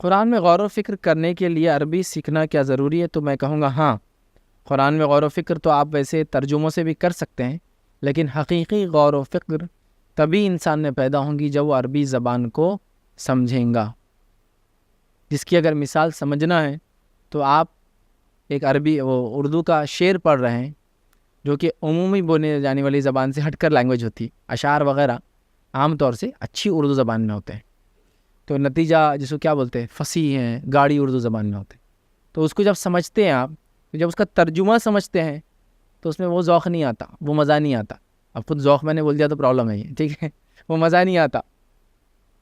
قرآن میں غور و فکر کرنے کے لیے عربی سیکھنا کیا ضروری ہے؟ تو میں کہوں گا ہاں، قرآن میں غور و فکر تو آپ ویسے ترجموں سے بھی کر سکتے ہیں، لیکن حقیقی غور و فکر تبھی انسان میں پیدا ہوں گی جب وہ عربی زبان کو سمجھیں گا. جس کی اگر مثال سمجھنا ہے تو آپ ایک عربی اردو کا شعر پڑھ رہے ہیں جو کہ عمومی بولنے جانے والی زبان سے ہٹ کر لینگویج ہوتی ہے. اشعار وغیرہ عام طور سے اچھی اردو زبان میں ہوتے ہیں، تو نتیجہ جس کو کیا بولتے ہیں فصیح ہیں، گاڑی اردو زبان میں ہوتے ہیں. تو اس کو جب سمجھتے ہیں آپ، جب اس کا ترجمہ سمجھتے ہیں تو اس میں وہ ذوق نہیں آتا، وہ مزہ نہیں آتا. اب خود ذوق میں نے بول دیا تو پرابلم ہے یہ، ٹھیک ہے، وہ مزہ نہیں آتا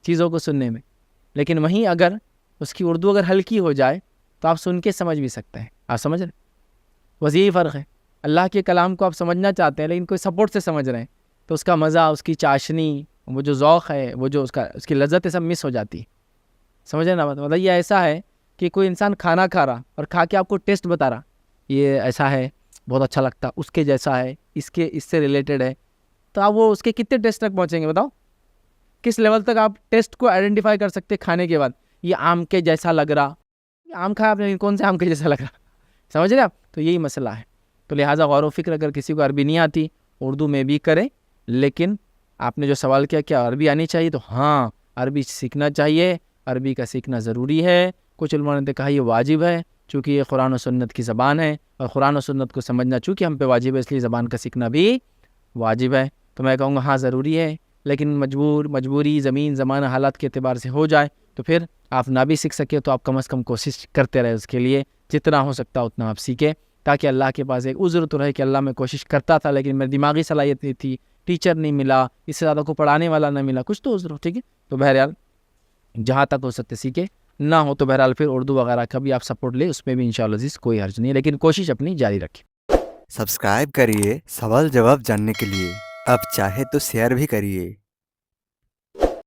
چیزوں کو سننے میں. لیکن وہیں اگر اس کی اردو اگر ہلکی ہو جائے تو آپ سن کے سمجھ بھی سکتے ہیں. آپ سمجھ رہے ہیں؟ بس یہی فرق ہے. اللہ کے کلام کو آپ سمجھنا چاہتے ہیں لیکن کوئی سپورٹ سے سمجھ رہے ہیں تو اس کا مزہ، اس کی چاشنی، وہ جو ذوق ہے، وہ جو اس کی لذت ہے، سب مس ہو جاتی ہے. سمجھ رہے نا بات؟ مطلب یہ ایسا ہے کہ کوئی انسان کھانا کھا رہا اور کھا کے آپ کو ٹیسٹ بتا رہا، یہ ایسا ہے، بہت اچھا لگتا، اس کے جیسا ہے، اس سے ریلیٹڈ ہے، تو آپ وہ اس کے کتنے ٹیسٹ تک پہنچیں گے بتاؤ؟ کس لیول تک آپ ٹیسٹ کو آئیڈینٹیفائی کر سکتے کھانے کے بعد؟ یہ آم کے جیسا لگ رہا، آم کھایا آپ نے، کون سے آم کے جیسا لگ رہا؟ سمجھ رہے آپ؟ تو یہی مسئلہ ہے. تو لہٰذا غور و فکر اگر کسی کو عربی نہیں آتی اردو میں بھی کرے. لیکن آپ نے جو سوال کیا کیا عربی آنی چاہیے، تو ہاں عربی سیکھنا چاہیے، عربی کا سیکھنا ضروری ہے. کچھ علماء نے کہا یہ واجب ہے چونکہ یہ قرآن و سنت کی زبان ہے، اور قرآن و سنت کو سمجھنا چونکہ ہم پہ واجب ہے اس لیے زبان کا سیکھنا بھی واجب ہے. تو میں کہوں گا ہاں ضروری ہے، لیکن مجبوری زمین زمانہ حالات کے اعتبار سے ہو جائے تو پھر آپ نہ بھی سیکھ سکے تو آپ کم از کم کوشش کرتے رہے اس کے لیے، جتنا ہو سکتا اتنا آپ سیکھیں، تاکہ اللہ کے پاس ایک عذر تو رہے کہ اللہ میں کوشش کرتا تھا لیکن میری دماغی صلاحیت نہیں تھی، ٹیچر نہیں ملا، اس سے زیادہ کو پڑھانے والا نہ ملا، کچھ تو عذر ہو. ٹھیک ہے، تو بہرحال جہاں تک ہو سکتے سیکھے، نہ ہو تو بہرحال پھر اردو وغیرہ کا بھی آپ سپورٹ لیں، اس میں بھی انشاءاللہ عزیز کوئی حرج نہیں ہے، لیکن کوشش اپنی جاری رکھیں. سبسکرائب کریے سوال جواب جاننے کے لیے. اب چاہے تو شیئر بھی کریے.